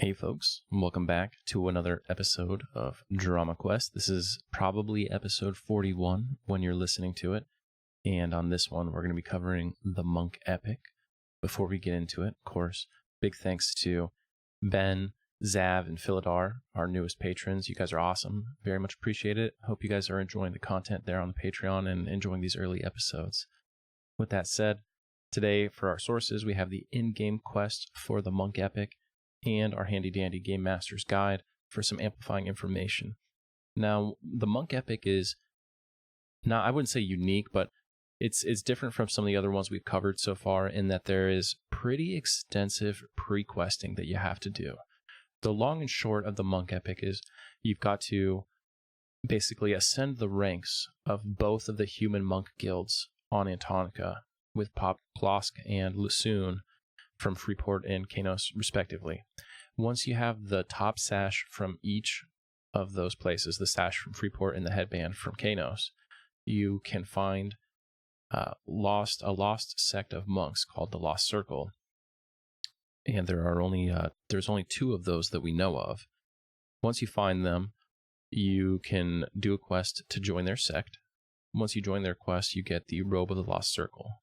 Hey folks, and welcome back to another episode of DramaQuest. This is probably episode 41 when you're listening to it, and on this one we're going to be covering the Monk Epic. Before we get into it, of course, big thanks to Ben, Zav, and Philidar, our newest patrons. You guys are awesome. Very much appreciate it. Hope you guys are enjoying the content there on the Patreon and enjoying these early episodes. With that said, today for our sources we have the in-game quest for the Monk Epic and our handy-dandy Game Master's Guide for some amplifying information. Now, the Monk Epic is not, I wouldn't say unique, but it's different from some of the other ones we've covered so far in that there is pretty extensive pre-questing that you have to do. The long and short of the Monk Epic is you've got to basically ascend the ranks of both of the human monk guilds on Antonica with Pop Klosk and Lusoon from Freeport and Qeynos, respectively. Once you have the top sash from each of those places, the sash from Freeport and the headband from Qeynos, you can find a lost sect of monks called the Lost Circle. And there's only two of those that we know of. Once you find them, you can do a quest to join their sect. Once you join their quest, you get the Robe of the Lost Circle.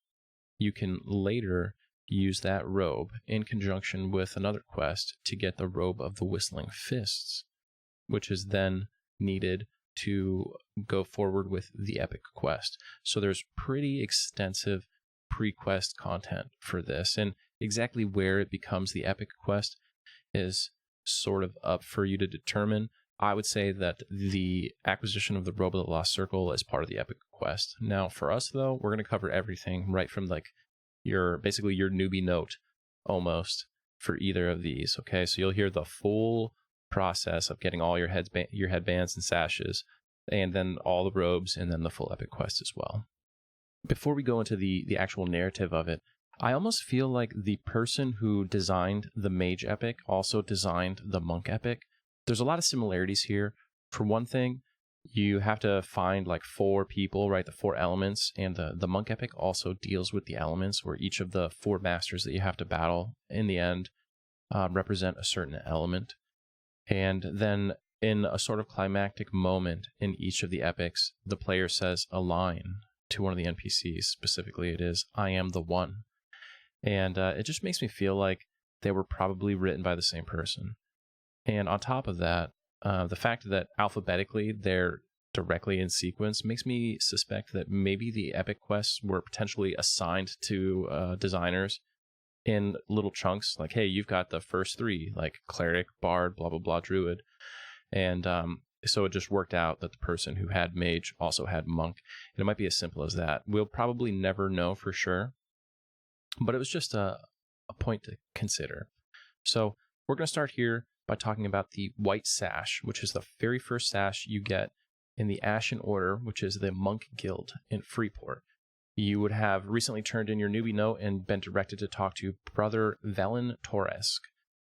You can later use that robe in conjunction with another quest to get the Robe of the Whistling Fists, which is then needed to go forward with the epic quest. So there's pretty extensive pre-quest content for this, and exactly where it becomes the epic quest is sort of up for you to determine. I would say that the acquisition of the Robe of the Lost Circle is part of the epic quest. Now for us though, we're going to cover everything right from your newbie note almost for either of these. Okay, so you'll hear the full process of getting all your headbands and sashes, and then all the robes, and then the full epic quest as well. Before we go into the actual narrative of it, I almost feel like the person who designed the Mage Epic also designed the Monk Epic. There's a lot of similarities here. For one thing, you have to find like 4 people, right? The 4 elements, and the Monk Epic also deals with the elements, where each of the 4 masters that you have to battle in the end represent a certain element. And then in a sort of climactic moment in each of the epics, the player says a line to one of the NPCs. Specifically, it is, "I am the one." And it just makes me feel like they were probably written by the same person. And on top of that, the fact that alphabetically they're directly in sequence makes me suspect that maybe the epic quests were potentially assigned to designers in little chunks. Like, hey, you've got the first 3, like cleric, bard, blah, blah, blah, druid. And so it just worked out that the person who had mage also had monk. And it might be as simple as that. We'll probably never know for sure, but it was just a point to consider. So we're going to start here by talking about the White Sash, which is the very first sash you get in the Ashen Order, which is the Monk Guild in Freeport. You would have recently turned in your newbie note and been directed to talk to Brother Velen Torresk.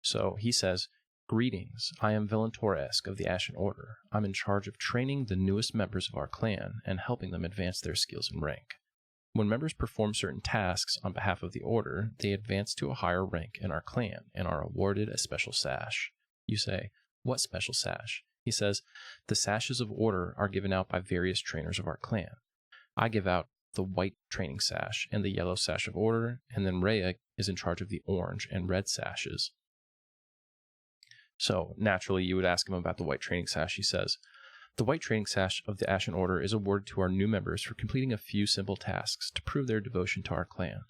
So he says, "Greetings, I am Velen Torresk of the Ashen Order. I'm in charge of training the newest members of our clan and helping them advance their skills and rank. When members perform certain tasks on behalf of the Order, they advance to a higher rank in our clan and are awarded a special sash." You say, "What special sash?" He says, "The sashes of Order are given out by various trainers of our clan. I give out the white training sash and the yellow sash of Order, and then Rhea is in charge of the orange and red sashes." So naturally you would ask him about the white training sash. He says, "The white training sash of the Ashen Order is awarded to our new members for completing a few simple tasks to prove their devotion to our clan.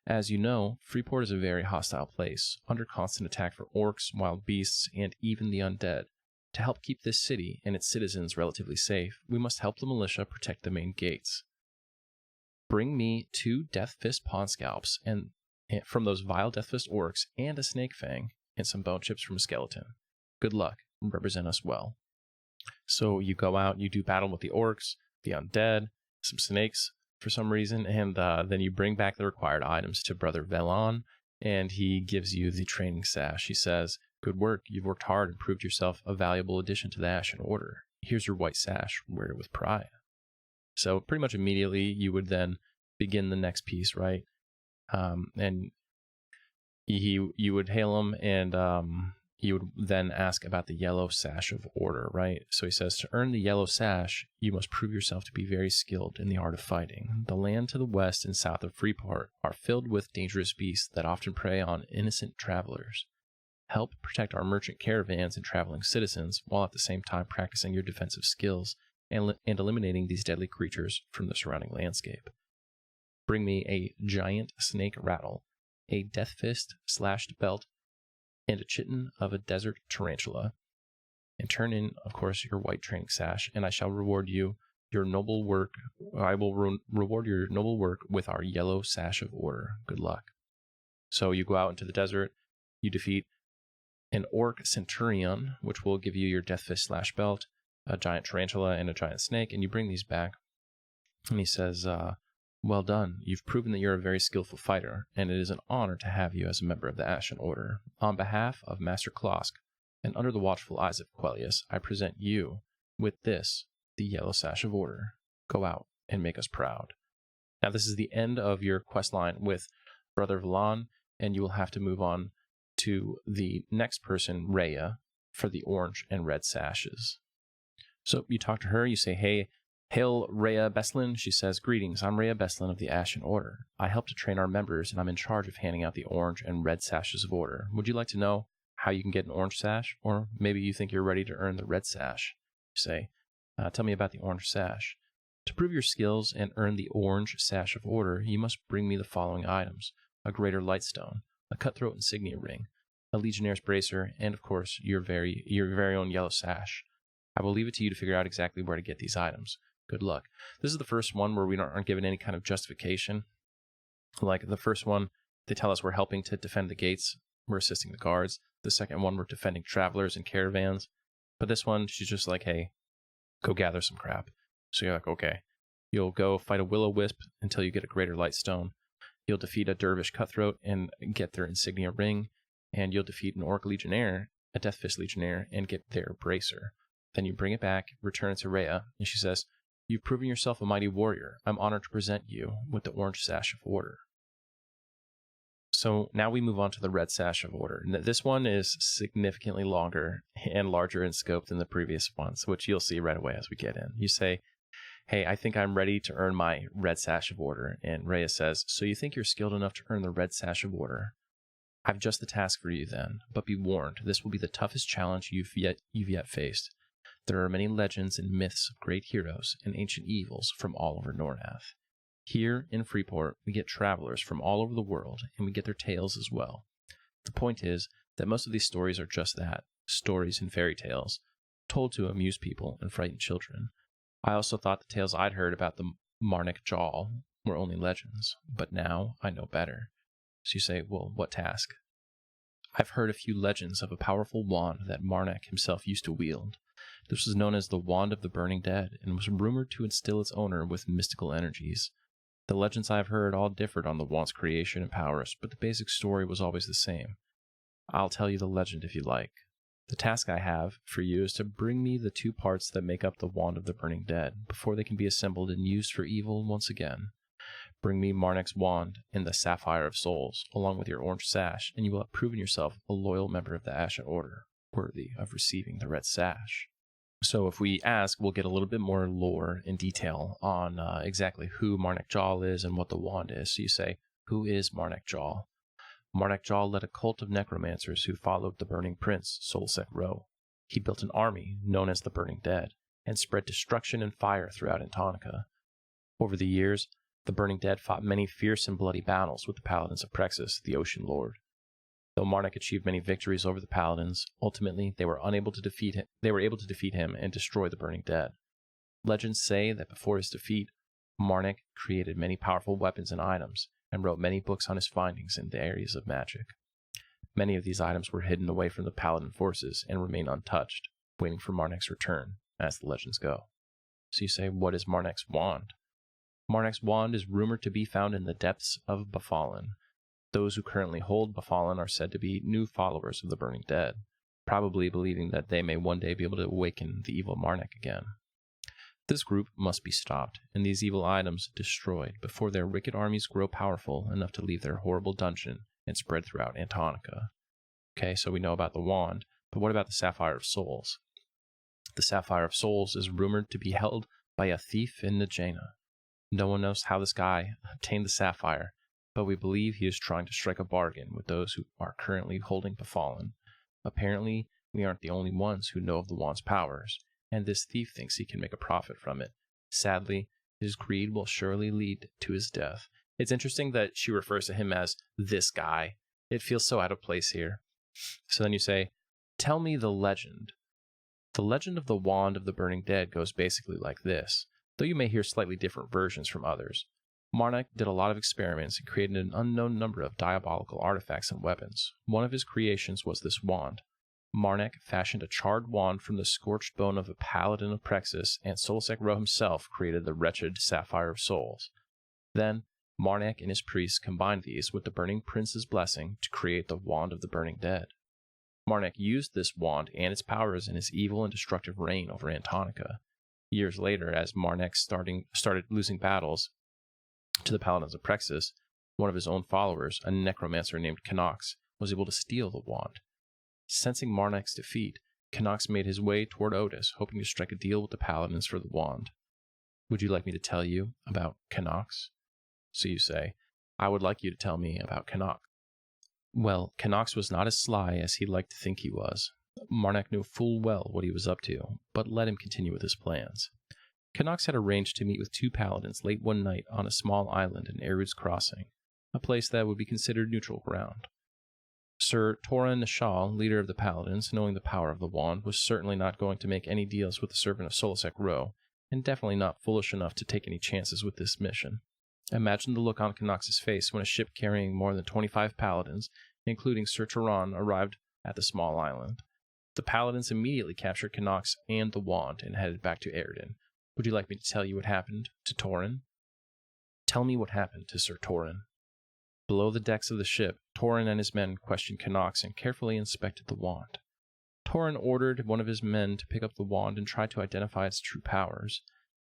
As you know, Freeport is a very hostile place, under constant attack for orcs, wild beasts, and even the undead. To help keep this city and its citizens relatively safe, we must help the militia protect the main gates. Bring me 2 Death Fist pawn scalps and from those vile Death Fist orcs, and a snake fang, and some bone chips from a skeleton. Good luck, and represent us well." So you go out, you do battle with the orcs, the undead, some snakes for some reason, and then you bring back the required items to Brother Velon, and he gives you the training sash. He says, "Good work, you've worked hard and proved yourself a valuable addition to the Ashen Order. Here's your white sash, wear it with pride." So pretty much immediately you would then begin the next piece, right? And you would hail him and you would then ask about the yellow sash of order, right? So he says, to earn the yellow sash, you must prove yourself to be very skilled in the art of fighting. The land to the west and south of Freeport are filled with dangerous beasts that often prey on innocent travelers. Help protect our merchant caravans and traveling citizens, while at the same time practicing your defensive skills and eliminating these deadly creatures from the surrounding landscape. Bring me a giant snake rattle, a death fist slashed belt, and a chitin of a desert tarantula. And turn in, of course, your white training sash, and I shall reward you your noble work. I will reward your noble work with our yellow sash of order. Good luck. So you go out into the desert, you defeat an orc centurion, which will give you your death fist slash belt, a giant tarantula, and a giant snake, and you bring these back. And he says, well done. You've proven that you're a very skillful fighter, and it is an honor to have you as a member of the Ashen Order. On behalf of Master Klosk, and under the watchful eyes of Qeynos, I present you with this, the yellow sash of order. Go out and make us proud. Now, this is the end of your quest line with Brother Vlan, and you will have to move on to the next person, Rhea, for the orange and red sashes. So you talk to her, you say, hey, hail Rhea Beslin. She says, greetings, I'm Rhea Beslin of the Ashen Order. I help to train our members, and I'm in charge of handing out the orange and red sashes of order. Would you like to know how you can get an orange sash? Or maybe you think you're ready to earn the red sash. You say, tell me about the orange sash. To prove your skills and earn the orange sash of order, you must bring me the following items: a greater lightstone, a cutthroat insignia ring, a legionnaire's bracer, and of course, your very own yellow sash. I will leave it to you to figure out exactly where to get these items. Good luck. This is the first one where we aren't given any kind of justification. Like the first one, they tell us we're helping to defend the gates. We're assisting the guards. The second one, we're defending travelers and caravans. But this one, she's just like, hey, go gather some crap. So you're like, okay. You'll go fight a will-o-wisp until you get a greater lightstone. You'll defeat a dervish cutthroat and get their insignia ring. And you'll defeat an orc legionnaire, a death fist legionnaire, and get their bracer. Then you bring it back, return it to Rhea, and she says, you've proven yourself a mighty warrior. I'm honored to present you with the orange sash of order. So now we move on to the red sash of order. This one is significantly longer and larger in scope than the previous ones, which you'll see right away as we get in. You say, hey, I think I'm ready to earn my red sash of order. And Rhea says, so you think you're skilled enough to earn the red sash of order? I've just the task for you then, but be warned, this will be the toughest challenge you've yet faced. There are many legends and myths of great heroes and ancient evils from all over Nornath. Here in Freeport, we get travelers from all over the world, and we get their tales as well. The point is that most of these stories are just that, stories and fairy tales, told to amuse people and frighten children. I also thought the tales I'd heard about the Marnik Jaw were only legends, but now I know better. So you say, well, what task? I've heard a few legends of a powerful wand that Marnik himself used to wield. This was known as the Wand of the Burning Dead, and was rumored to instill its owner with mystical energies. The legends I've heard all differed on the wand's creation and powers, but the basic story was always the same. I'll tell you the legend if you like. The task I have for you is to bring me the two parts that make up the Wand of the Burning Dead, before they can be assembled and used for evil once again. Bring me Marnik's wand and the Sapphire of Souls, along with your orange sash, and you will have proven yourself a loyal member of the Ashen Order, worthy of receiving the red sash. So if we ask, we'll get a little bit more lore and detail on exactly who Marnik Jaw is and what the wand is. So you say, who is Marnik Jaw? Marnik Jaw led a cult of necromancers who followed the Burning Prince, Solsec Robe. He built an army known as the Burning Dead, and spread destruction and fire throughout Antonica. Over the years, the Burning Dead fought many fierce and bloody battles with the paladins of Prexus, the Ocean Lord. Though Marnik achieved many victories over the paladins, ultimately they were able to defeat him and destroy the Burning Dead. Legends say that before his defeat, Marnik created many powerful weapons and items, and wrote many books on his findings in the areas of magic. Many of these items were hidden away from the paladin forces and remain untouched, waiting for Marnik's return, as the legends go. So you say, what is Marnik's wand? Marnik's wand is rumored to be found in the depths of Befallen. Those who currently hold Befallen are said to be new followers of the Burning Dead, probably believing that they may one day be able to awaken the evil Marnik again. This group must be stopped, and these evil items destroyed before their wicked armies grow powerful enough to leave their horrible dungeon and spread throughout Antonica. Okay, so we know about the wand, but what about the Sapphire of Souls? The Sapphire of Souls is rumored to be held by a thief in Xeno. No one knows how this guy obtained the sapphire, but we believe he is trying to strike a bargain with those who are currently holding Befallen. Apparently, we aren't the only ones who know of the wand's powers, and this thief thinks he can make a profit from it. Sadly, his greed will surely lead to his death. It's interesting that she refers to him as this guy. It feels so out of place here. So then you say, tell me the legend. The legend of the Wand of the Burning Dead goes basically like this, though you may hear slightly different versions from others. Marnek did a lot of experiments and created an unknown number of diabolical artifacts and weapons. One of his creations was this wand. Marnek fashioned a charred wand from the scorched bone of a paladin of Prexis, and Solsek Ro himself created the wretched Sapphire of Souls. Then, Marnek and his priests combined these with the Burning Prince's blessing to create the Wand of the Burning Dead. Marnek used this wand and its powers in his evil and destructive reign over Antonica. Years later, as Marnek started losing battles to the Paladins of Prexis, one of his own followers, a necromancer named Qeynos, was able to steal the wand. Sensing Marnek's defeat, Qeynos made his way toward Otis, hoping to strike a deal with the Paladins for the wand. Would you like me to tell you about Qeynos? So you say, I would like you to tell me about Qeynos. Well, Qeynos was not as sly as he liked to think he was. Marnek knew full well what he was up to, but let him continue with his plans. Qeynos had arranged to meet with two paladins late one night on a small island in Erud's Crossing, a place that would be considered neutral ground. Sir Toran Nishal, leader of the paladins, knowing the power of the wand, was certainly not going to make any deals with the servant of Solsek Ro, and definitely not foolish enough to take any chances with this mission. Imagine the look on Qeynos' face when a ship carrying more than 25 paladins, including Sir Toran, arrived at the small island. The paladins immediately captured Qeynos and the wand and headed back to Eredin. Would you like me to tell you what happened to Toran? Tell me what happened to Sir Toran. Below the decks of the ship, Toran and his men questioned Qeynos and carefully inspected the wand. Toran ordered one of his men to pick up the wand and try to identify its true powers.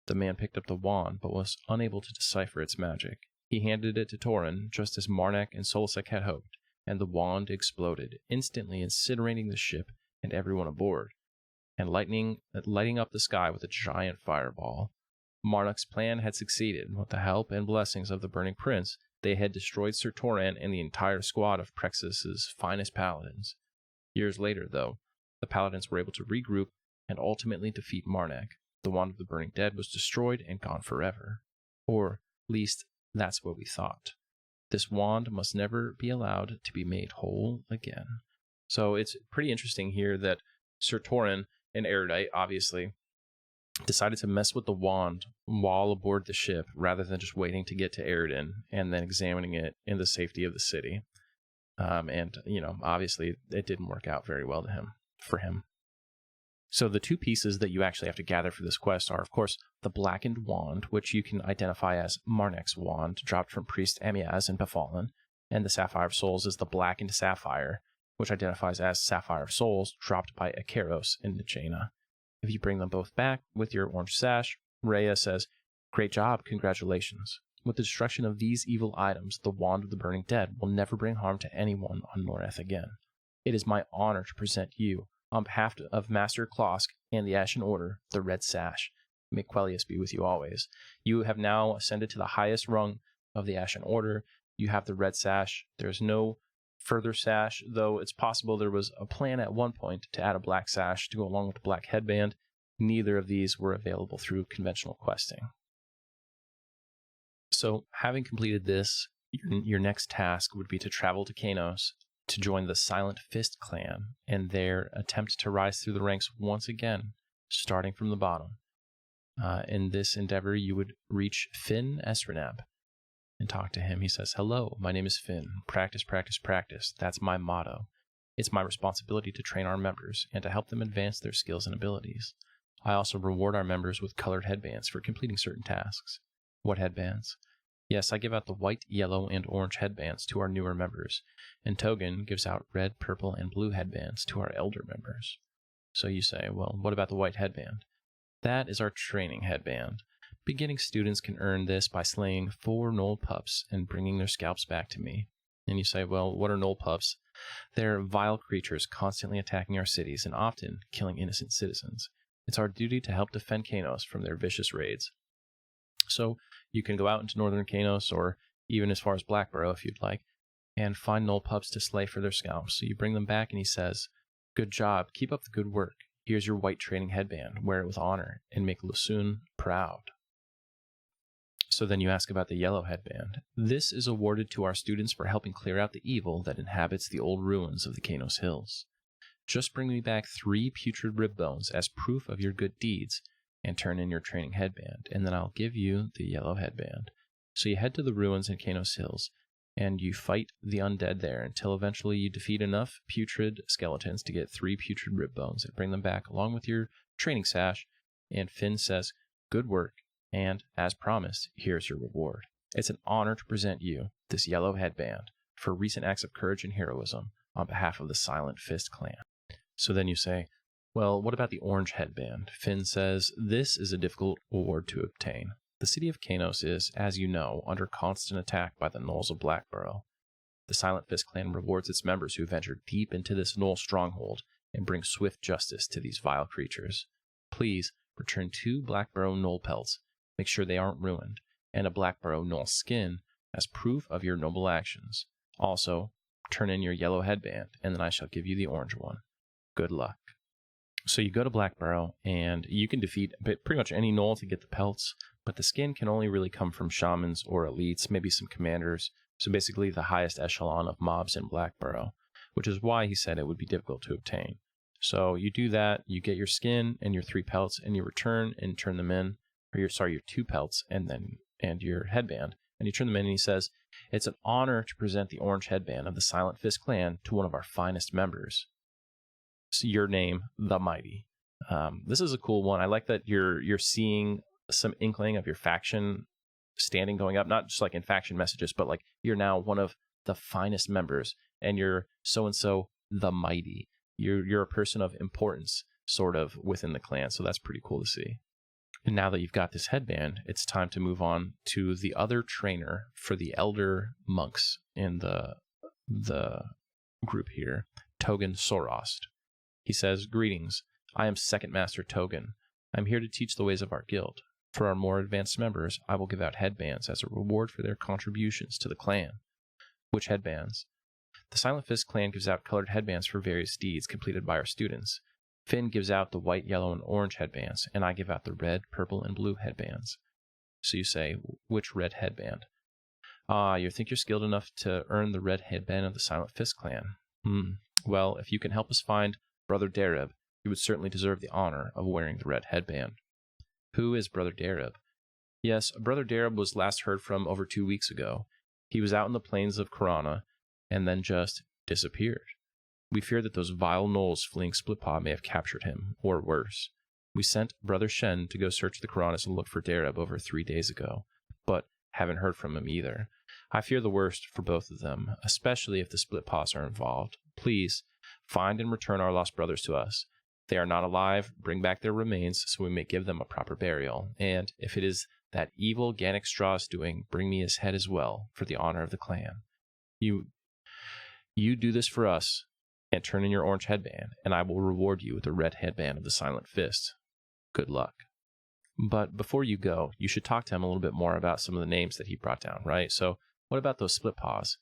The man picked up the wand, but was unable to decipher its magic. He handed it to Toran, just as Marnek and Solsek had hoped, and the wand exploded, instantly incinerating the ship and everyone aboard, and lighting up the sky with a giant fireball. Marnek's plan had succeeded. With the help and blessings of the Burning Prince, they had destroyed Sir Toran and the entire squad of Prexis' finest paladins. Years later, though, the paladins were able to regroup and ultimately defeat Marnek. The Wand of the Burning Dead was destroyed and gone forever. Or, at least, that's what we thought. This wand must never be allowed to be made whole again. So it's pretty interesting here that Sir Toran and Erudite, obviously, decided to mess with the wand while aboard the ship rather than just waiting to get to Eredin and then examining it in the safety of the city. Obviously, it didn't work out very well for him. So the two pieces that you actually have to gather for this quest are, of course, the Blackened Wand, which you can identify as Marnek's wand, dropped from Priest Amiaz in Befallen, and the Sapphire of Souls is the Blackened Sapphire, which identifies as Sapphire of Souls, dropped by Qeynos in Xeno. If you bring them both back with your orange sash, Rhea says, "Great job, congratulations. With the destruction of these evil items, the Wand of the Burning Dead will never bring harm to anyone on Noreth again. It is my honor to present you, on behalf of Master Klosk and the Ashen Order, the Red Sash. May Quellius be with you always. You have now ascended to the highest rung of the Ashen Order. You have the Red Sash. There's no further sash, though it's possible there was a plan at one point to add a black sash to go along with the black headband. Neither of these were available through conventional questing. So, having completed this, your next task would be to travel to Qeynos to join the Silent Fist clan and there attempt to rise through the ranks once again, starting from the bottom. In this endeavor, you would reach Finn Esrenab and talk to him. He says, "Hello, my name is Finn. Practice, practice, practice. That's my motto. It's my responsibility to train our members and to help them advance their skills and abilities. I also reward our members with colored headbands for completing certain tasks." What headbands? Yes, I give out the white, yellow, and orange headbands to our newer members, and Togan gives out red, purple, and blue headbands to our elder members. So you say, well, what about the white headband? That is our training headband. Beginning students can earn this by slaying 4 gnoll pups and bringing their scalps back to me. And you say, well, what are gnoll pups? They're vile creatures constantly attacking our cities and often killing innocent citizens. It's our duty to help defend Qeynos from their vicious raids. So you can go out into northern Qeynos, or even as far as Blackborough if you'd like, and find Gnoll pups to slay for their scalps. So you bring them back and he says, "Good job, keep up the good work. Here's your white training headband, wear it with honor, and make Lusun proud." So then you ask about the yellow headband. This is awarded to our students for helping clear out the evil that inhabits the old ruins of the Qeynos Hills. Just bring me back 3 putrid rib bones as proof of your good deeds, and turn in your training headband, and then I'll give you the yellow headband. So you head to the ruins in Qeynos Hills, and you fight the undead there until eventually you defeat enough putrid skeletons to get 3 putrid rib bones and bring them back along with your training sash, and Finn says, "Good work, and, as promised, here's your reward. It's an honor to present you this yellow headband for recent acts of courage and heroism on behalf of the Silent Fist clan." So then you say, "Well, what about the orange headband?" Finn says, "This is a difficult award to obtain. The city of Qeynos is, as you know, under constant attack by the Gnolls of Blackborough. The Silent Fist clan rewards its members who venture deep into this Gnoll stronghold and bring swift justice to these vile creatures. Please return 2 Blackborough Gnoll pelts, make sure they aren't ruined, and a Blackborough Gnoll skin as proof of your noble actions. Also, turn in your yellow headband, and then I shall give you the orange one. Good luck." So you go to Blackborough, and you can defeat pretty much any Gnoll to get the pelts, but the skin can only really come from shamans or elites, maybe some commanders, so basically the highest echelon of mobs in Blackborough, which is why he said it would be difficult to obtain. So you do that, you get your skin and your 3 pelts, and you return and turn them in, or your 2 pelts and your headband, and you turn them in, and he says, "It's an honor to present the orange headband of the Silent Fist clan to one of our finest members. So your name, the Mighty." This is a cool one. I like that you're seeing some inkling of your faction standing going up, not just like in faction messages, but like you're now one of the finest members, and you're so-and-so the Mighty. You're a person of importance, sort of, within the clan, so that's pretty cool to see. And now that you've got this headband, it's time to move on to the other trainer for the elder monks in the group here, Togan Sorost. He says, "Greetings. I am Second Master Togan. I'm here to teach the ways of our guild. For our more advanced members, I will give out headbands as a reward for their contributions to the clan." "Which headbands?" "The Silent Fist clan gives out colored headbands for various deeds completed by our students. Finn gives out the white, yellow, and orange headbands, and I give out the red, purple, and blue headbands." So you say, "Which red headband?" "Ah, you think you're skilled enough to earn the red headband of the Silent Fist clan. Well, if you can help us find Brother Dareb, you would certainly deserve the honor of wearing the red headband." "Who is Brother Dareb?" "Yes, Brother Dareb was last heard from over 2 weeks ago. He was out in the plains of Corona, and then just disappeared. We fear that those vile gnolls fleeing Splitpaw may have captured him, or worse. We sent Brother Shen to go search the Coronas and look for Dareb over 3 days ago, but haven't heard from him either. I fear the worst for both of them, especially if the Splitpaws are involved. Please, find and return our lost brothers to us. If they are not alive, bring back their remains so we may give them a proper burial, and if it is that evil Gannick Straw's doing, bring me his head as well, for the honor of the clan. You do this for us, and turn in your orange headband, and I will reward you with the red headband of the Silent Fist. Good luck." But before you go, you should talk to him a little bit more about some of the names that he brought down, right? So what about those Splitpaws?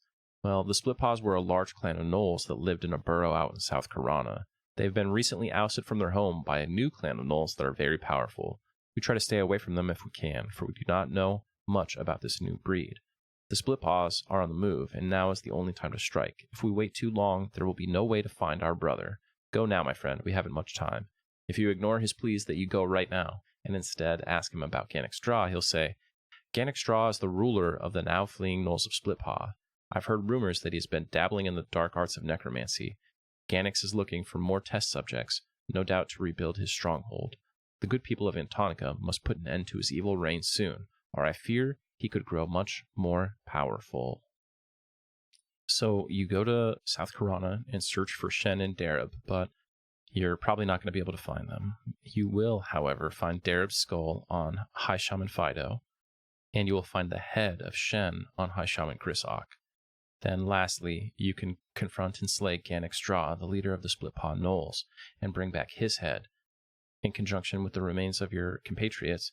Well, the Splitpaws were a large clan of gnolls that lived in a burrow out in South Corona. They've been recently ousted from their home by a new clan of gnolls that are very powerful. We try to stay away from them if we can, for we do not know much about this new breed. The Splitpaws are on the move, and now is the only time to strike. If we wait too long, there will be no way to find our brother. Go now, my friend, we haven't much time. If you ignore his pleas that you go right now, and instead ask him about Gannick Straw, he'll say, Gannick Straw is the ruler of the now fleeing gnolls of Splitpaw. I've heard rumors that he's been dabbling in the dark arts of necromancy. Gannick is looking for more test subjects, no doubt to rebuild his stronghold. The good people of Antonica must put an end to his evil reign soon, or I fear he could grow much more powerful. So you go to South Corona and search for Shen and Dareb, but you're probably not going to be able to find them. You will, however, find Dareb's skull on High Shaman Fido, and you will find the head of Shen on High Shaman Chris Ock. Then lastly, you can confront and slay Gannic Straw, the leader of the Split Paw Gnolls, and bring back his head in conjunction with the remains of your compatriots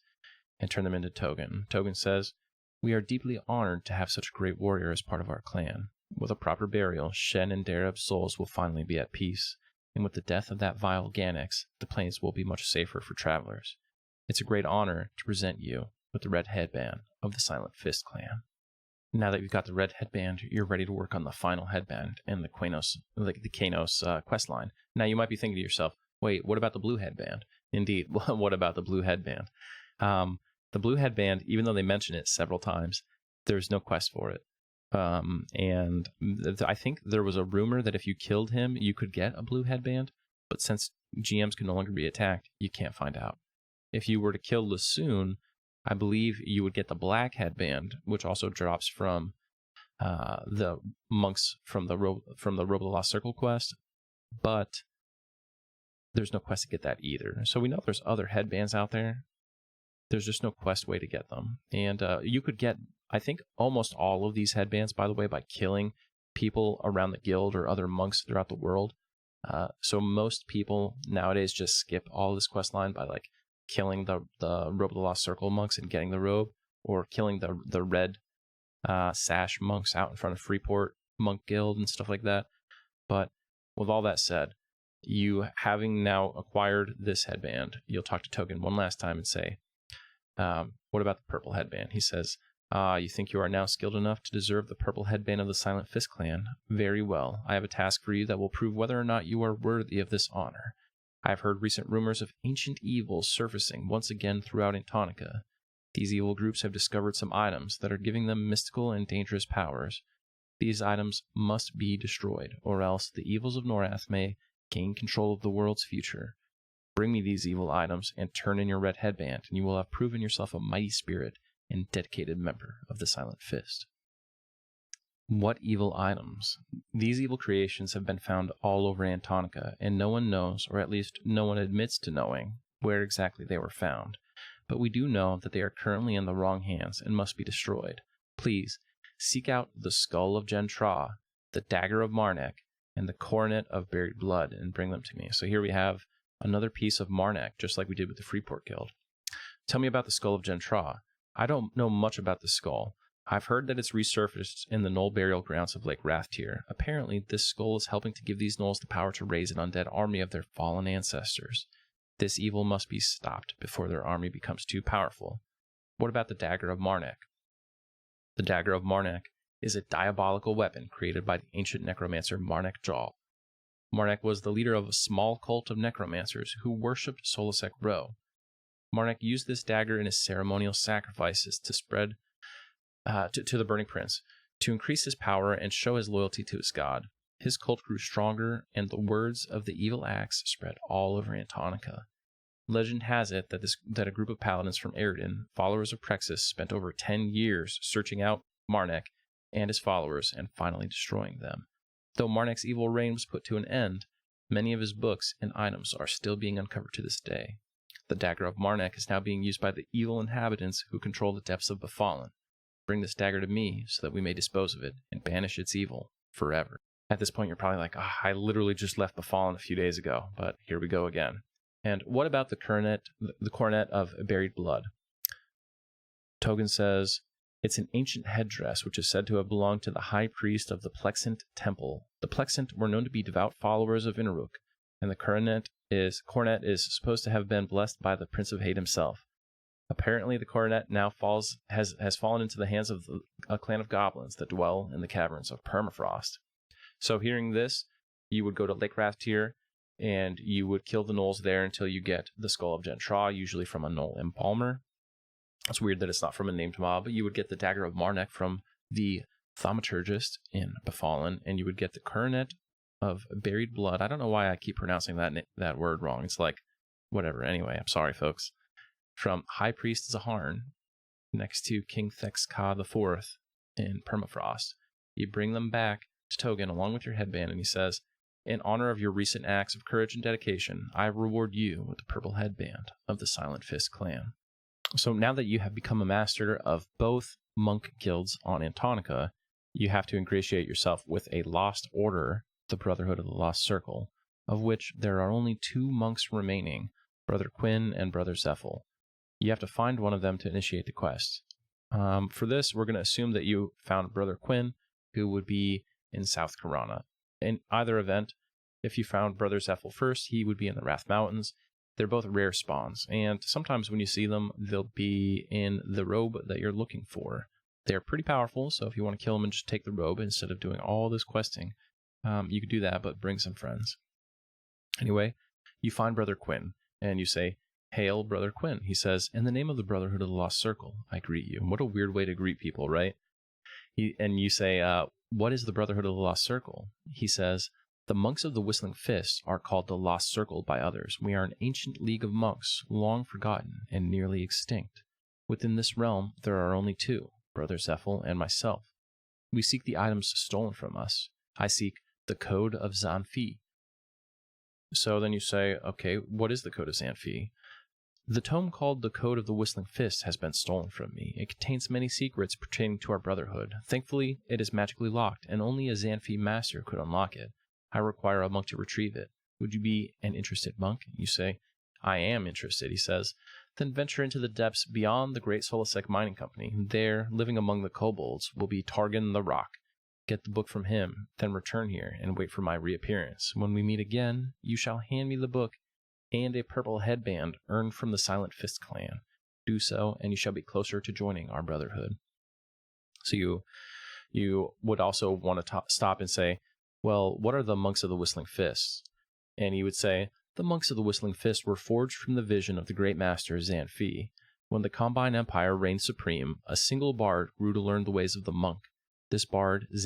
and turn them into Togen. Togen says, "We are deeply honored to have such a great warrior as part of our clan. With a proper burial, Shen and Darab's souls will finally be at peace, and with the death of that vile Ganix, the plains will be much safer for travelers. It's a great honor to present you with the red headband of the Silent Fist clan." Now that you've got the red headband, you're ready to work on the final headband and the Qeynos quest line. Now you might be thinking to yourself, wait, what about the blue headband? Indeed, what about the blue headband? The blue headband, even though they mention it several times, there's no quest for it. And I think there was a rumor that if you killed him, you could get a blue headband, but since GMs can no longer be attacked, you can't find out. If you were to kill Lassoon, I believe you would get the black headband, which also drops from the monks from the Robe of the Lost Circle quest, but there's no quest to get that either. So we know there's other headbands out there. There's just no quest way to get them. And you could get, I think, almost all of these headbands, by the way, by killing people around the guild or other monks throughout the world. So most people nowadays just skip all this quest line by like killing the Robe of the Lost Circle monks and getting the robe, or killing the red sash monks out in front of Freeport Monk Guild and stuff like that. But with all that said, you having now acquired this headband, you'll talk to Togen one last time and say, what about the purple headband? He says, you think you are now skilled enough to deserve the purple headband of the Silent Fist clan? Very well. I have a task for you that will prove whether or not you are worthy of this honor. I have heard recent rumors of ancient evils surfacing once again throughout Antonica. These evil groups have discovered some items that are giving them mystical and dangerous powers. These items must be destroyed, or else the evils of Norath may gain control of the world's future. Bring me these evil items and turn in your red headband, and you will have proven yourself a mighty spirit and dedicated member of the Silent Fist. What evil items? These evil creations have been found all over Antonica, and no one knows, or at least no one admits to knowing, where exactly they were found. But we do know that they are currently in the wrong hands and must be destroyed. Please, seek out the skull of Gentra, the dagger of Marnek, and the coronet of buried blood, and bring them to me. So here we have another piece of Marnek, just like we did with the Freeport Guild. Tell me about the skull of Gentra. I don't know much about the skull. I've heard that it's resurfaced in the Gnoll burial grounds of Lake Rathtier. Apparently, this skull is helping to give these Gnolls the power to raise an undead army of their fallen ancestors. This evil must be stopped before their army becomes too powerful. What about the dagger of Marnek? The dagger of Marnek is a diabolical weapon created by the ancient necromancer Marnek Jal. Marnek was the leader of a small cult of necromancers who worshipped Solasek Ro. Marnek used this dagger in his ceremonial sacrifices to spread to the Burning Prince, to increase his power and show his loyalty to his god. His cult grew stronger, and the words of the evil axe spread all over Antonica. Legend has it that a group of paladins from Eridan, followers of Prexis, spent over 10 years searching out Marnek and his followers and finally destroying them. Though Marnek's evil reign was put to an end, many of his books and items are still being uncovered to this day. The dagger of Marnek is now being used by the evil inhabitants who control the depths of the fallen. Bring this dagger to me so that we may dispose of it and banish its evil forever. At this point, you're probably like, I literally just left the fallen a few days ago, but here we go again. And what about the coronet of buried blood? Togen says, it's an ancient headdress which is said to have belonged to the high priest of the Plexant Temple. The Plexant were known to be devout followers of Inaruk, and the coronet is supposed to have been blessed by the Prince of Hate himself. Apparently, the coronet now has fallen into the hands of a clan of goblins that dwell in the caverns of Permafrost. So hearing this, you would go to Lake Rathtier, and you would kill the Gnolls there until you get the skull of Gentra, usually from a Gnoll Empalmer. It's weird that it's not from a named mob, but you would get the dagger of Marnek from the Thaumaturgist in Befallen, and you would get the coronet of buried blood. I don't know why I keep pronouncing that word wrong. It's like, whatever. Anyway, I'm sorry, folks. From High Priest Zaharn, next to King Thex-Ka IV in Permafrost. You bring them back to Togen along with your headband, and he says, in honor of your recent acts of courage and dedication, I reward you with the purple headband of the Silent Fist clan. So now that you have become a master of both monk guilds on Antonica, you have to ingratiate yourself with a lost order, the Brotherhood of the Lost Circle, of which there are only 2 monks remaining, Brother Quinn and Brother Zephyl. You have to find one of them to initiate the quest. For this, we're going to assume that you found Brother Quinn, who would be in South Karana. In either event, if you found Brother Zephyl first, he would be in the Wrath Mountains. They're both rare spawns, and sometimes when you see them, they'll be in the robe that you're looking for. They're pretty powerful, so if you want to kill them and just take the robe instead of doing all this questing, you could do that, but bring some friends. Anyway, you find Brother Quinn, and you say, "Hail, Brother Quinn." He says, "In the name of the Brotherhood of the Lost Circle, I greet you." What a weird way to greet people, right? And you say, "What is the Brotherhood of the Lost Circle?" He says, "The monks of the Whistling Fist are called the Lost Circle by others. We are an ancient league of monks, long forgotten and nearly extinct. Within this realm, there are only 2, Brother Zephyl and myself. We seek the items stolen from us. I seek the Code of Zanfi." So then you say, okay, what is the Code of Zanfi? "The tome called the Code of the Whistling Fist has been stolen from me. It contains many secrets pertaining to our Brotherhood. Thankfully, it is magically locked, and only a Zanfi master could unlock it. I require a monk to retrieve it. Would you be an interested monk?" You say, "I am interested," he says. "Then venture into the depths beyond the Great Solasek Mining Company. There, living among the kobolds, will be Targan the Rock. Get the book from him, then return here and wait for my reappearance. When we meet again, you shall hand me the book and a purple headband earned from the Silent Fist clan. Do so, and you shall be closer to joining our Brotherhood." So you would also want to stop and say, well, what are the monks of the Whistling Fist? And he would say, "The monks of the Whistling Fist were forged from the vision of the great master Zanfi. When the Combine Empire reigned supreme, a single bard grew to learn the ways of the monk. This bard was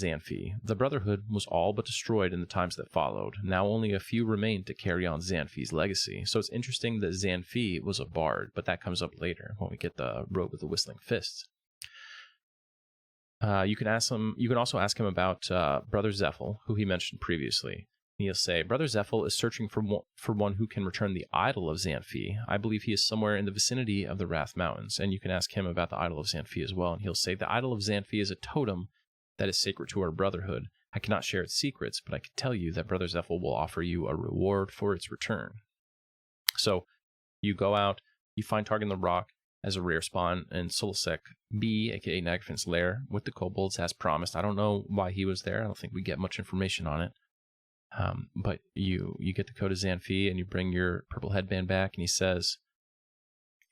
Zanfi. The Brotherhood was all but destroyed in the times that followed. Now only a few remained to carry on Zanfi's legacy." So it's interesting that Zanfi was a bard, but that comes up later when we get the Robe of the Whistling Fist. You can also ask him about Brother Zephyl, who he mentioned previously. He'll say, "Brother Zephyl is searching for one who can return the idol of Zanfi. I believe he is somewhere in the vicinity of the Wrath Mountains." And you can ask him about the idol of Zanfi as well. And he'll say, "The idol of Zanfi is a totem that is sacred to our Brotherhood. I cannot share its secrets, but I can tell you that Brother Zephyl will offer you a reward for its return." So you go out, you find Targan the Rock as a rare spawn in Solasek B, aka Nagfin's lair, with the kobolds as promised. I don't know why he was there. I don't think we get much information on it. But you get the Code of Zanfi and you bring your purple headband back, and he says,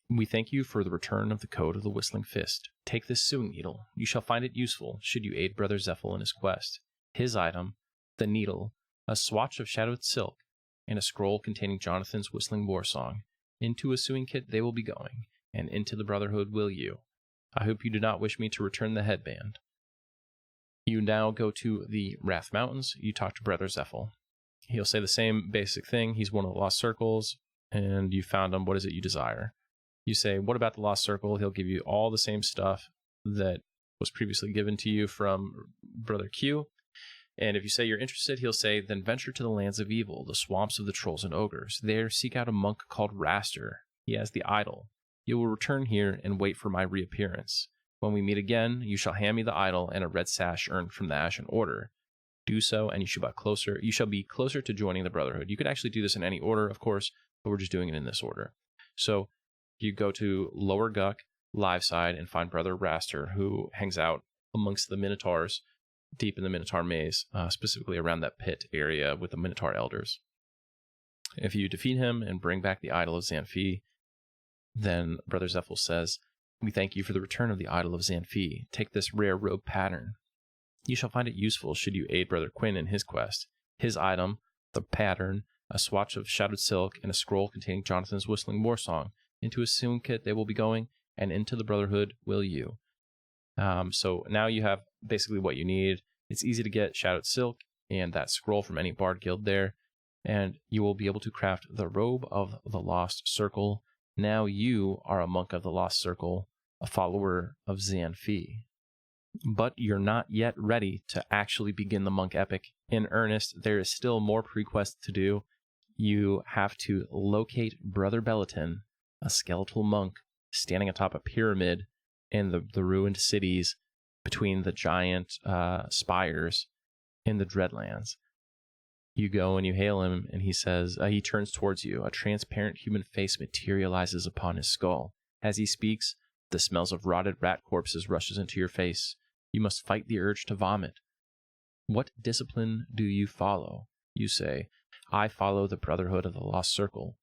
"We thank you for the return of the Code of the Whistling Fist. Take this sewing needle. You shall find it useful should you aid Brother Zephyl in his quest. His item, the needle, a swatch of shadowed silk, and a scroll containing Jonathan's whistling war song. Into a sewing kit they will be going, and into the Brotherhood will you. I hope you do not wish me to return the headband." You now go to the Wrath Mountains. You talk to Brother Zephyl. He'll say the same basic thing. He's one of the Lost Circles, and you found him. What is it you desire? You say, "What about the Lost Circle?" He'll give you all the same stuff that was previously given to you from Brother Q. And if you say you're interested, he'll say, "Then venture to the lands of evil, the swamps of the trolls and ogres. There seek out a monk called Raster. He has the idol. You will return here and wait for my reappearance. When we meet again, you shall hand me the idol and a red sash earned from the Ashen Order. Do so, and you shall be closer to joining the Brotherhood." You could actually do this in any order, of course, but we're just doing it in this order. So you go to Lower Guck, live side, and find Brother Raster, who hangs out amongst the Minotaurs, deep in the Minotaur maze, specifically around that pit area with the Minotaur elders. If you defeat him and bring back the idol of Zanfi, then Brother Zephyl says, "We thank you for the return of the idol of Zanfi. Take this rare robe pattern. You shall find it useful should you aid Brother Quinn in his quest. His item, the pattern, a swatch of shadowed silk, and a scroll containing Jonathan's whistling war song. Into a sewing kit they will be going, and into the Brotherhood will you." So now you have basically what you need. It's easy to get shadowed silk and that scroll from any bard guild there, and you will be able to craft the Robe of the Lost Circle. Now you are a monk of the Lost Circle, a follower of Zanfi. But you're not yet ready to actually begin the monk epic in earnest. There is still more pre-quest to do. You have to locate Brother Bellatin, a skeletal monk standing atop a pyramid and the ruined cities between the giant spires in the Dreadlands. You go and you hail him, and he says, he turns towards you. A transparent human face materializes upon his skull. As he speaks, the smells of rotted rat corpses rushes into your face. You must fight the urge to vomit. What discipline do you follow? You say, I follow the Brotherhood of the Lost Circle.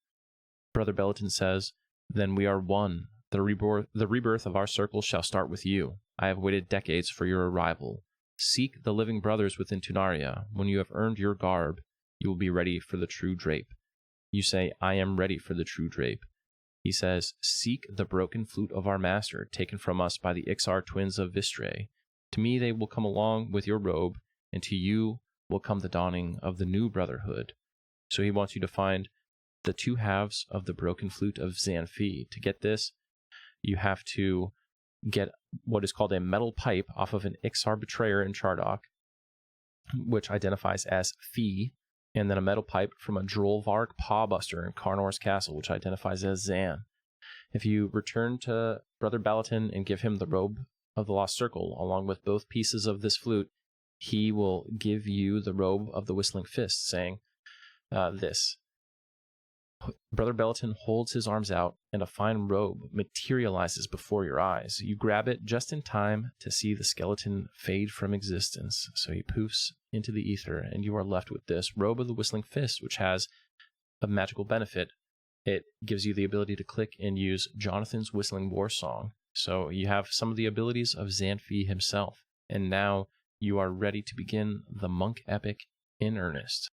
Brother Belleton says, then we are one. The rebirth of our circle shall start with you. I have waited decades for your arrival. Seek the living brothers within Tunaria. When you have earned your garb, you will be ready for the true drape. You say, I am ready for the true drape. He says, seek the broken flute of our master, taken from us by the Ixar twins of Vistre. To me they will come along with your robe, and to you will come the dawning of the new brotherhood. So he wants you to find the two halves of the broken flute of Xanfi. To get this, you have to get what is called a metal pipe off of an Ixar betrayer in Chardok, which identifies as Fee, and then a metal pipe from a Drollvark pawbuster in Karnor's castle, which identifies as Zan. If you return to Brother Belleton and give him the robe of the Lost Circle, along with both pieces of this flute, he will give you the robe of the Whistling Fist, saying this. Brother Belleton holds his arms out, and a fine robe materializes before your eyes. You grab it just in time to see the skeleton fade from existence. So he poofs into the ether, and you are left with this robe of the Whistling Fist, which has a magical benefit. It gives you the ability to click and use Jonathan's Whistling War Song. So you have some of the abilities of Xanfi himself, and now you are ready to begin the Monk Epic in earnest.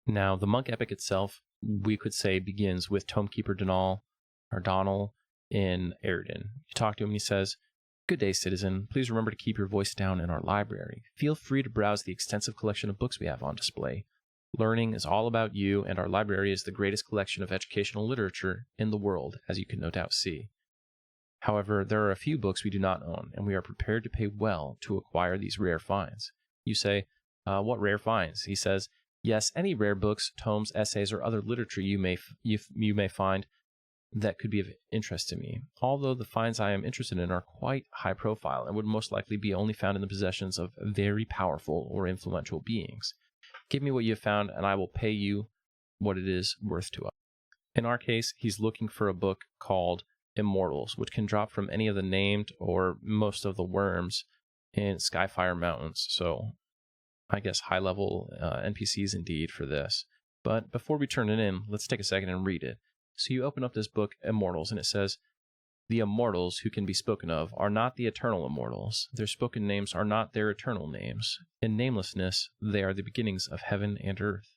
Now, the Monk Epic itself, we could say, begins with Tomekeeper Donal in Eridan. You talk to him and he says, good day, citizen. Please remember to keep your voice down in our library. Feel free to browse the extensive collection of books we have on display. Learning is all about you, and our library is the greatest collection of educational literature in the world, as you can no doubt see. However, there are a few books we do not own, and we are prepared to pay well to acquire these rare finds. You say, what rare finds? He says, yes, any rare books, tomes, essays, or other literature you may find that could be of interest to me. Although the finds I am interested in are quite high profile and would most likely be only found in the possessions of very powerful or influential beings. Give me what you have found, and I will pay you what it is worth to us. In our case, he's looking for a book called Immortals, which can drop from any of the named or most of the worms in Skyfire Mountains. So I guess high-level NPCs indeed for this. But before we turn it in, let's take a second and read it. So you open up this book, Immortals, and it says, the Immortals who can be spoken of are not the eternal Immortals. Their spoken names are not their eternal names. In namelessness, they are the beginnings of heaven and earth.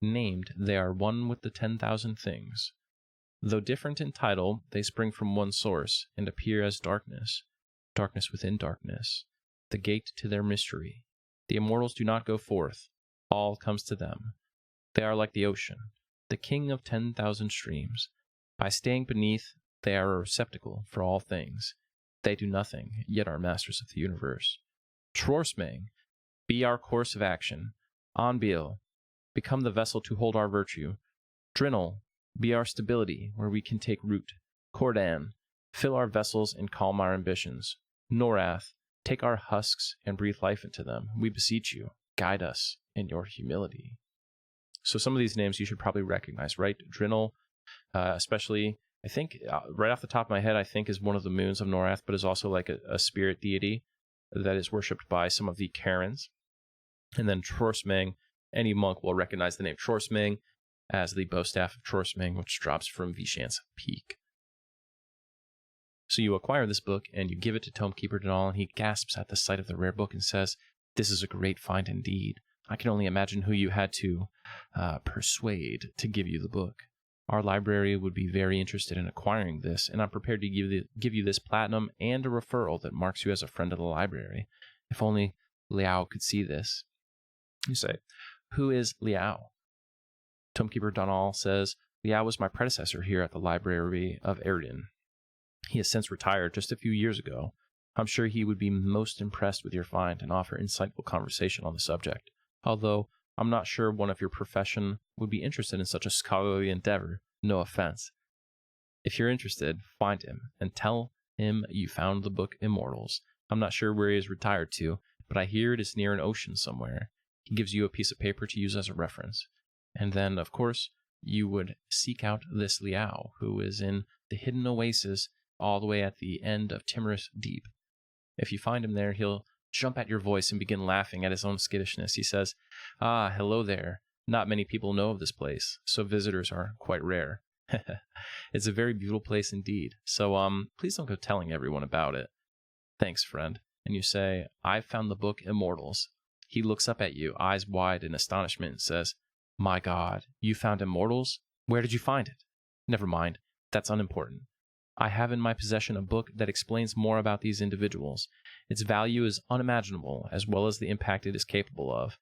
Named, they are one with the 10,000 things. Though different in title, they spring from one source, and appear as darkness. Darkness within darkness. The gate to their mystery. The Immortals do not go forth. All comes to them. They are like the ocean, the king of 10,000 streams. By staying beneath, they are a receptacle for all things. They do nothing, yet are masters of the universe. Trorsmang, be our course of action. Onbil, become the vessel to hold our virtue. Drinnel, be our stability, where we can take root. Cordan, fill our vessels and calm our ambitions. Norath, take our husks and breathe life into them. We beseech you, guide us in your humility. So some of these names you should probably recognize, right? Drinnel, especially, I think, right off the top of my head, I think is one of the moons of Norath, but is also like a spirit deity that is worshipped by some of the Karens. And then Trorsmang, any monk will recognize the name Trorsmang as the bowstaff of Trorsmang, which drops from Vishan's peak. So you acquire this book, and you give it to Tomekeeper Donal, and he gasps at the sight of the rare book and says, this is a great find indeed. I can only imagine who you had to persuade to give you the book. Our library would be very interested in acquiring this, and I'm prepared to give you this platinum and a referral that marks you as a friend of the library. If only Liao could see this. You say, who is Liao? Tomekeeper Donal says, Liao was my predecessor here at the Library of Eridan. He has since retired just a few years ago. I'm sure he would be most impressed with your find and offer insightful conversation on the subject, although I'm not sure one of your profession would be interested in such a scholarly endeavor. No offense. If you're interested, find him and tell him you found the book Immortals. I'm not sure where he is retired to, but I hear it is near an ocean somewhere. He gives you a piece of paper to use as a reference. And then, of course, you would seek out this Liao, who is in the hidden oasis all the way at the end of Timorous Deep. If you find him there, he'll jump at your voice and begin laughing at his own skittishness. He says, "Ah, hello there. Not many people know of this place, so visitors are quite rare." It's a very beautiful place indeed, so please don't go telling everyone about it. "Thanks, friend." And you say, "I've found the book Immortals." He looks up at you, eyes wide in astonishment, and says, "My God, you found Immortals? Where did you find it?" "Never mind, that's unimportant. I have in my possession a book that explains more about these individuals. Its value is unimaginable, as well as the impact it is capable of.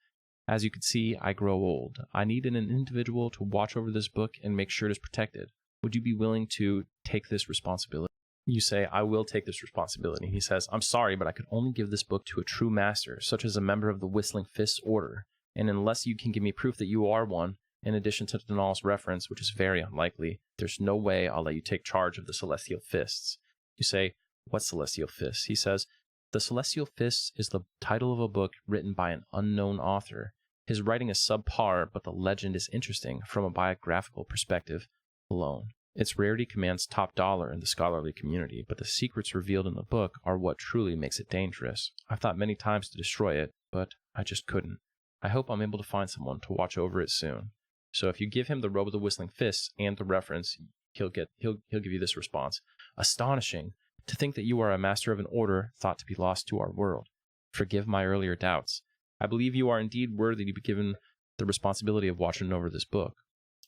As you can see, I grow old. I need an individual to watch over this book and make sure it is protected. Would you be willing to take this responsibility?" You say, "I will take this responsibility." He says, "I'm sorry, but I could only give this book to a true master, such as a member of the Whistling Fist Order. And unless you can give me proof that you are one, in addition to Denal's reference, which is very unlikely, there's no way I'll let you take charge of the Celestial Fists." You say, "What Celestial Fists?" He says, "The Celestial Fists is the title of a book written by an unknown author. His writing is subpar, but the legend is interesting from a biographical perspective alone. Its rarity commands top dollar in the scholarly community, but the secrets revealed in the book are what truly makes it dangerous. I've thought many times to destroy it, but I just couldn't. I hope I'm able to find someone to watch over it soon." So if you give him the Robe of the Whistling Fists and the reference, he'll give you this response: "Astonishing! To think that you are a master of an order thought to be lost to our world. Forgive my earlier doubts. I believe you are indeed worthy to be given the responsibility of watching over this book.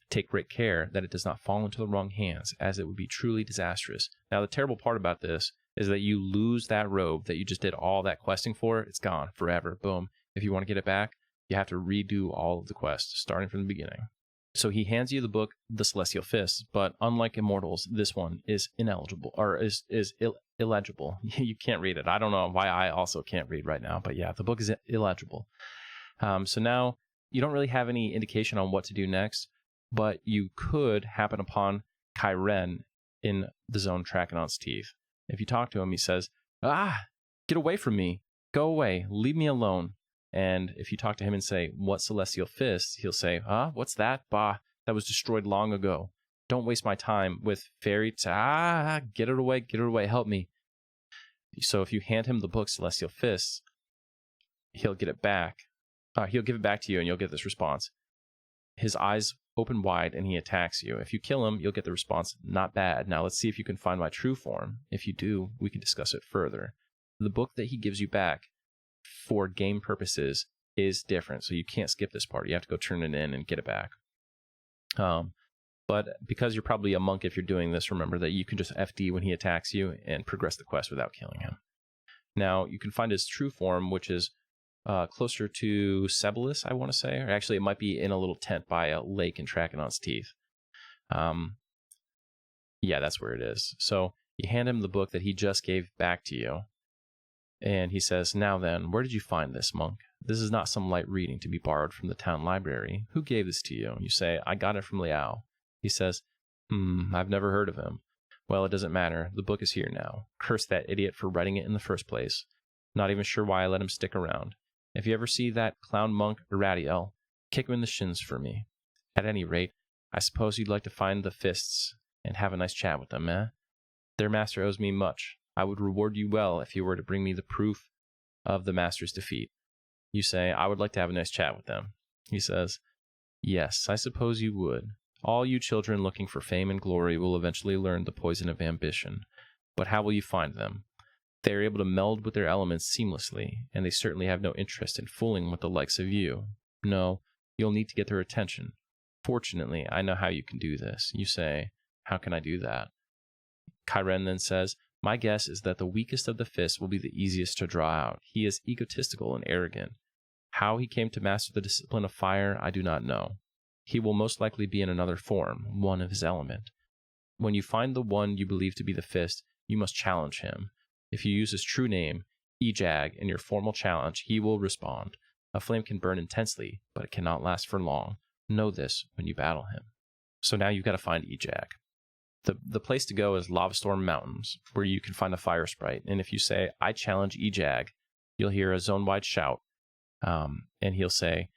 Take great care that it does not fall into the wrong hands, as it would be truly disastrous." Now, the terrible part about this is that you lose that robe that you just did all that questing for. It's gone forever. Boom. If you want to get it back, you have to redo all of the quests, starting from the beginning. So he hands you the book, The Celestial Fists, but unlike Immortals, this one is ineligible, or is illegible. You can't read it. I don't know why I also can't read right now, but yeah, the book is illegible. So now you don't really have any indication on what to do next, but you could happen upon Kyren in the zone Trakenon's teeth. If you talk to him, he says, "Ah, get away from me. Go away. Leave me alone." And if you talk to him and say, "What Celestial Fist?" he'll say, "What's that? Bah, that was destroyed long ago. Don't waste my time with fairy get it away, help me." So if you hand him the book Celestial Fists, he'll get it back. He'll give it back to you, and you'll get this response: "His eyes open wide, and he attacks you. If you kill him, you'll get the response: 'Not bad. Now let's see if you can find my true form. If you do, we can discuss it further.'" The book that he gives you back for game purposes is different, so you can't skip this part. You have to go turn it in and get it back. But because you're probably a monk if you're doing this, remember that you can just FD when he attacks you and progress the quest without killing him. Now, you can find his true form, which is closer to Sebelis, I want to say. Or actually, it might be in a little tent by a lake in Trakenon's teeth. Yeah, that's where it is. So you hand him the book that he just gave back to you. And he says, "Now then, where did you find this, monk? This is not some light reading to be borrowed from the town library. Who gave this to you?" You say, "I got it from Liao." He says, I've never heard of him." "Well, it doesn't matter. The book is here now. Curse that idiot for writing it in the first place. Not even sure why I let him stick around. If you ever see that clown monk, Iradiel, kick him in the shins for me. At any rate, I suppose you'd like to find the Fists and have a nice chat with them, eh? Their master owes me much. I would reward you well if you were to bring me the proof of the master's defeat." You say, "I would like to have a nice chat with them." He says, "Yes, I suppose you would. All you children looking for fame and glory will eventually learn the poison of ambition. But how will you find them? They are able to meld with their elements seamlessly, and they certainly have no interest in fooling with the likes of you. No, you'll need to get their attention. Fortunately, I know how you can do this." You say, "How can I do that?" Kyren then says, "My guess is that the weakest of the fists will be the easiest to draw out. He is egotistical and arrogant. How he came to master the discipline of fire, I do not know. He will most likely be in another form, one of his element. When you find the one you believe to be the fist, you must challenge him. If you use his true name, Ejag, in your formal challenge, he will respond. A flame can burn intensely, but it cannot last for long. Know this when you battle him." So now you've got to find Ejag. The place to go is Lavastorm Mountains, where you can find a fire sprite. And if you say, I challenge Ejag, you'll hear a zone-wide shout. And he'll say,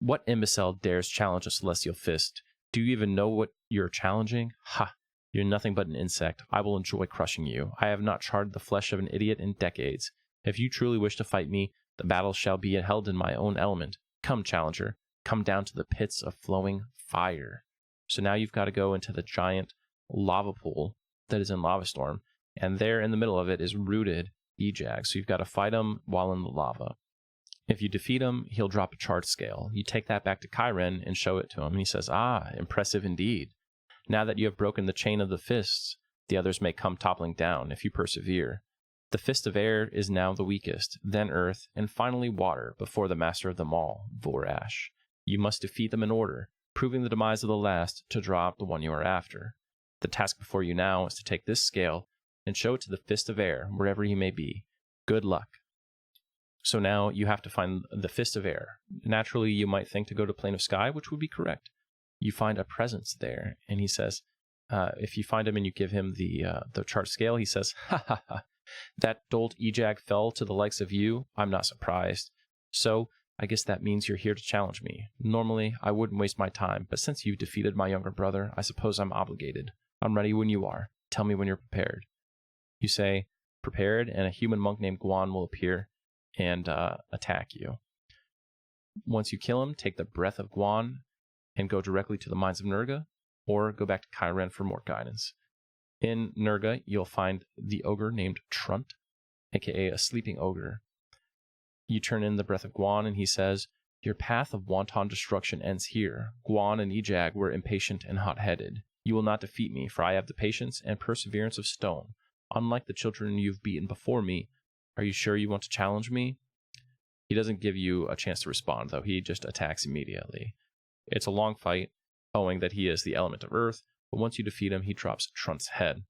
what imbecile dares challenge a celestial fist? Do you even know what you're challenging? Ha! You're nothing but an insect. I will enjoy crushing you. I have not charred the flesh of an idiot in decades. If you truly wish to fight me, the battle shall be held in my own element. Come, challenger. Come down to the pits of flowing fire. So now you've got to go into the giant lava pool that is in Lavastorm, and there in the middle of it is rooted Ejag. So you've got to fight him while in the lava. If you defeat him, he'll drop a charge scale. You take that back to Chiron and show it to him. And he says, impressive indeed. Now that you have broken the chain of the fists, the others may come toppling down if you persevere. The fist of air is now the weakest, then earth, and finally water before the master of them all, Vorash. You must defeat them in order, proving the demise of the last to draw out the one you are after. The task before you now is to take this scale and show it to the fist of air, wherever he may be. Good luck. So now you have to find the fist of air. Naturally, you might think to go to plane of sky, which would be correct. You find a presence there, and he says, if you find him and you give him the chart scale, he says, ha ha ha, that dolt Ejag fell to the likes of you. I'm not surprised. So I guess that means you're here to challenge me. Normally, I wouldn't waste my time, but since you've defeated my younger brother, I suppose I'm obligated. I'm ready when you are. Tell me when you're prepared. You say, prepared, and a human monk named Guan will appear and attack you. Once you kill him, take the breath of Guan and go directly to the mines of Nurga, or go back to Chiron for more guidance. In Nurga, you'll find the ogre named Trunt, aka a sleeping ogre. You turn in the breath of Guan, and he says, your path of wanton destruction ends here. Guan and Ejag were impatient and hot-headed. You will not defeat me, for I have the patience and perseverance of stone. Unlike the children you've beaten before me, are you sure you want to challenge me? He doesn't give you a chance to respond, though. He just attacks immediately. It's a long fight, owing that he is the element of earth, but once you defeat him, he drops Trunt's head.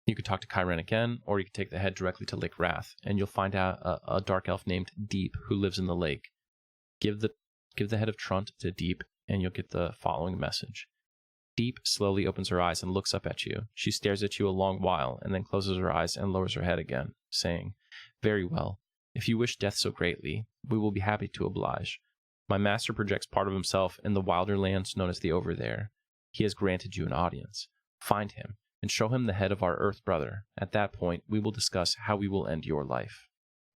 You could talk to Chiron again, or you could take the head directly to Lake Wrath, and you'll find out a dark elf named Deep who lives in the lake. Give the head of Trunt to Deep, and you'll get the following message. Deep slowly opens her eyes and looks up at you. She stares at you a long while, and then closes her eyes and lowers her head again, saying, very well. If you wish death so greatly, we will be happy to oblige. My master projects part of himself in the wilder lands known as the Over There. He has granted you an audience. Find him, and show him the head of our Earth brother. At that point, we will discuss how we will end your life.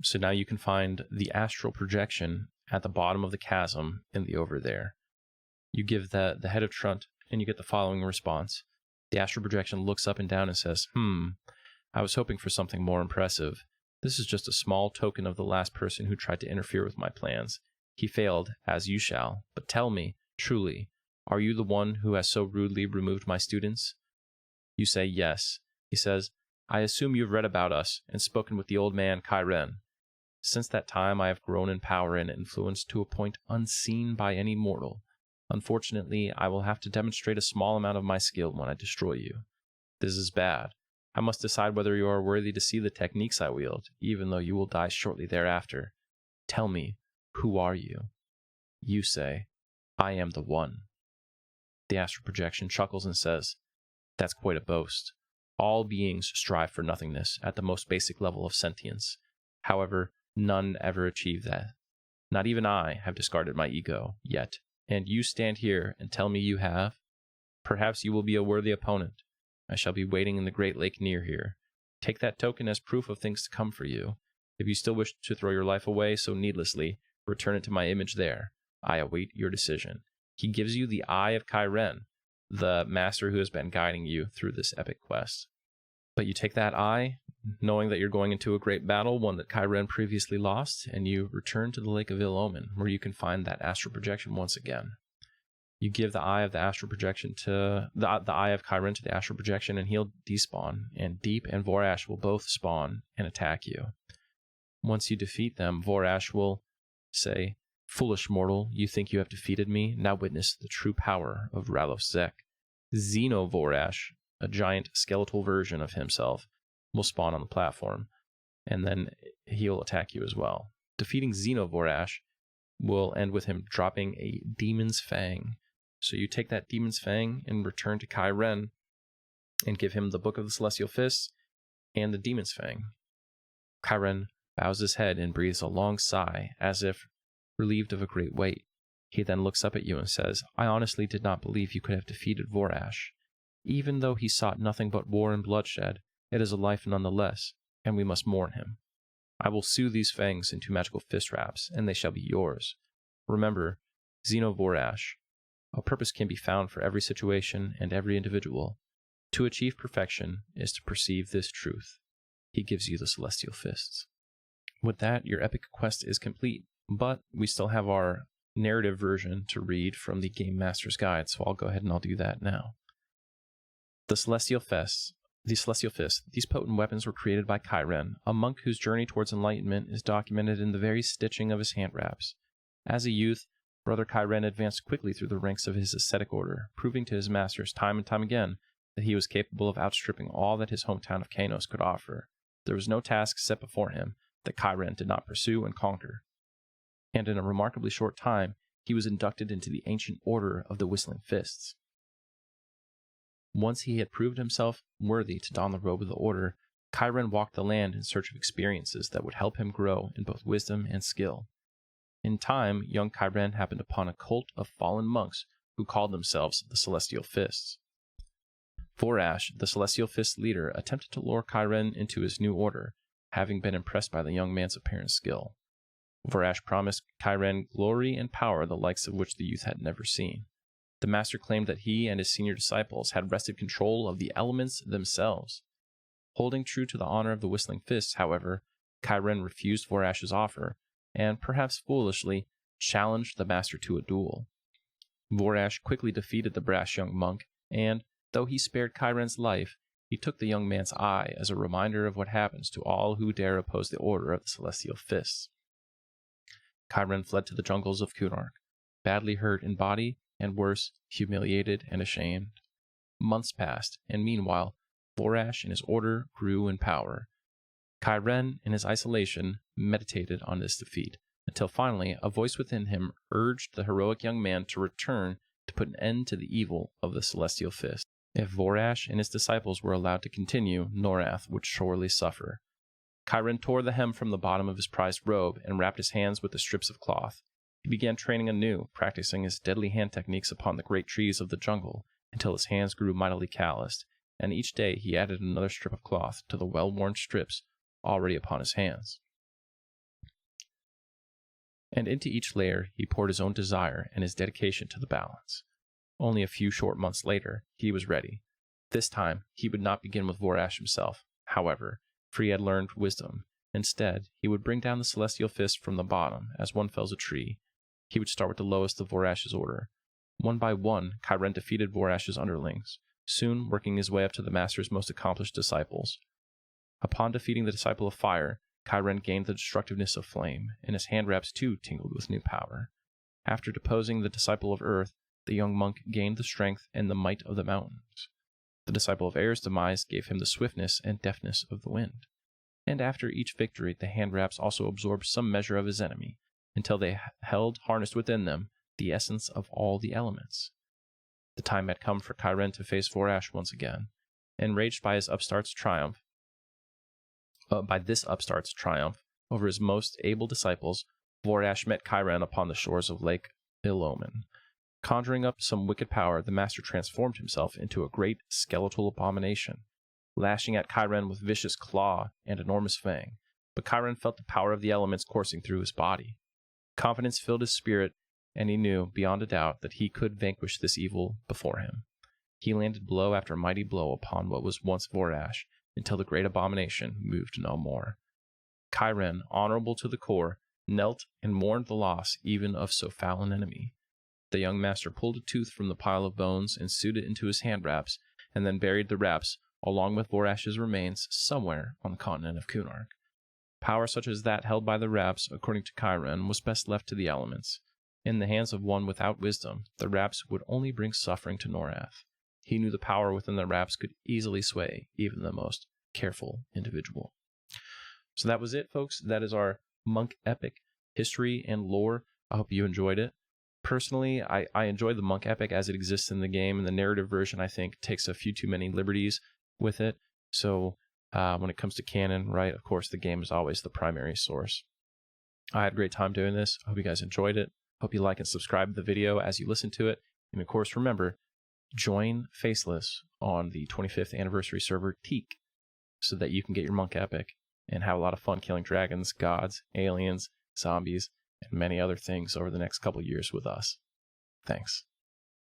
So now you can find the astral projection at the bottom of the chasm in the Over There. You give the head of Trunt, and you get the following response. The astral projection looks up and down and says, I was hoping for something more impressive. This is just a small token of the last person who tried to interfere with my plans. He failed, as you shall. But tell me, truly, are you the one who has so rudely removed my students? You say yes. He says, I assume you've read about us and spoken with the old man Chiron. Since that time I have grown in power and influence to a point unseen by any mortal. Unfortunately, I will have to demonstrate a small amount of my skill when I destroy you. This is bad. I must decide whether you are worthy to see the techniques I wield, even though you will die shortly thereafter. Tell me, who are you? You say, I am the One. The astral projection chuckles and says, that's quite a boast. All beings strive for nothingness at the most basic level of sentience. However, none ever achieve that. Not even I have discarded my ego, yet. And you stand here and tell me you have? Perhaps you will be a worthy opponent. I shall be waiting in the great lake near here. Take that token as proof of things to come for you. If you still wish to throw your life away so needlessly, return it to my image there. I await your decision. He gives you the Eye of Chiron, the master who has been guiding you through this epic quest. But you take that eye, knowing that you're going into a great battle, one that Chiron previously lost, and you return to the Lake of Ill Omen, where you can find that astral projection once again. You give the eye of the astral projection to the eye of Chiron to the astral projection, and he'll despawn, and Deep and Vorash will both spawn and attack you. Once you defeat them, Vorash will say, Foolish mortal, you think you have defeated me? Now witness the true power of Ralos Zek. Xeno Vorash, a giant skeletal version of himself, will spawn on the platform, and then he'll attack you as well. Defeating Xeno Vorash will end with him dropping a demon's fang. So you take that Demon's Fang and return to Qeynos and give him the Book of the Celestial Fists and the Demon's Fang. Qeynos bows his head and breathes a long sigh, as if relieved of a great weight. He then looks up at you and says, "I honestly did not believe you could have defeated Vorash. Even though he sought nothing but war and bloodshed, it is a life nonetheless, and we must mourn him. I will sew these fangs into magical fist wraps, and they shall be yours. Remember, Xeno Vorash, a purpose can be found for every situation and every individual. To achieve perfection is to perceive this truth." He gives you the Celestial Fists. With that, your epic quest is complete, but we still have our narrative version to read from the Game Master's Guide, so I'll go ahead and I'll do that now. The Celestial Fists. These potent weapons were created by Qeynos, a monk whose journey towards enlightenment is documented in the very stitching of his hand wraps. As a youth, Brother Qeynos advanced quickly through the ranks of his ascetic order, proving to his masters time and time again that he was capable of outstripping all that his hometown of Qeynos could offer. There was no task set before him that Qeynos did not pursue and conquer. And in a remarkably short time, he was inducted into the ancient order of the Whistling Fists. Once he had proved himself worthy to don the robe of the order, Qeynos walked the land in search of experiences that would help him grow in both wisdom and skill. In time, young Qeynos happened upon a cult of fallen monks who called themselves the Celestial Fists. Vorash, the Celestial Fist leader, attempted to lure Qeynos into his new order, having been impressed by the young man's apparent skill. Vorash promised Qeynos glory and power the likes of which the youth had never seen. The master claimed that he and his senior disciples had wrested control of the elements themselves. Holding true to the honor of the Whistling Fists, however, Qeynos refused Vorash's offer, and, perhaps foolishly, challenged the master to a duel. Vorash quickly defeated the brash young monk, and, though he spared Qeynos' life, he took the young man's eye as a reminder of what happens to all who dare oppose the order of the Celestial Fists. Qeynos fled to the jungles of Qeynos, badly hurt in body, and worse, humiliated and ashamed. Months passed, and meanwhile, Vorash and his order grew in power. Qeynos, in his isolation, meditated on this defeat, until finally a voice within him urged the heroic young man to return to put an end to the evil of the Celestial Fist. If Vorash and his disciples were allowed to continue, Norath would surely suffer. Qeynos tore the hem from the bottom of his prized robe and wrapped his hands with the strips of cloth. He began training anew, practicing his deadly hand techniques upon the great trees of the jungle until his hands grew mightily calloused, and each day he added another strip of cloth to the well-worn strips already upon his hands. And into each layer he poured his own desire and his dedication to the balance. Only a few short months later, he was ready. This time, he would not begin with Vorash himself, however, for he had learned wisdom. Instead, he would bring down the Celestial Fist from the bottom, as one fells a tree. He would start with the lowest of Vorash's order. One by one, Qeynos defeated Vorash's underlings, soon working his way up to the master's most accomplished disciples. Upon defeating the disciple of fire, Qeynos gained the destructiveness of flame, and his hand wraps too tingled with new power. After deposing the disciple of earth, the young monk gained the strength and the might of the mountains. The disciple of air's demise gave him the swiftness and deftness of the wind. And after each victory, the hand wraps also absorbed some measure of his enemy, until they held harnessed within them the essence of all the elements. The time had come for Qeynos to face Vorash once again. Enraged by this upstart's triumph over his most able disciples, Vorash met Qeynos upon the shores of Lake Ilomen. Conjuring up some wicked power, the master transformed himself into a great skeletal abomination, lashing at Qeynos with vicious claw and enormous fang. But Qeynos felt the power of the elements coursing through his body. Confidence filled his spirit, and he knew, beyond a doubt, that he could vanquish this evil before him. He landed blow after mighty blow upon what was once Vorash, until the great abomination moved no more. Qeynos, honorable to the core, knelt and mourned the loss even of so foul an enemy. The young master pulled a tooth from the pile of bones and sewed it into his hand wraps, and then buried the wraps, along with Vorash's remains, somewhere on the continent of Qeynos. Power such as that held by the wraps, according to Qeynos, was best left to the elements. In the hands of one without wisdom, the wraps would only bring suffering to Norath. He knew the power within the wraps could easily sway even the most careful individual. So that was it, folks. That is our monk epic history and lore. I hope you enjoyed it. Personally, I enjoy the monk epic as it exists in the game, and the narrative version, I think, takes a few too many liberties with it. So when it comes to canon, right, of course, the game is always the primary source. I had a great time doing this. I hope you guys enjoyed it. Hope you like and subscribe to the video as you listen to it. And of course, remember, join Faceless on the 25th anniversary server Teak so that you can get your monk epic and have a lot of fun killing dragons, gods, aliens, zombies, and many other things over the next couple years with us. Thanks.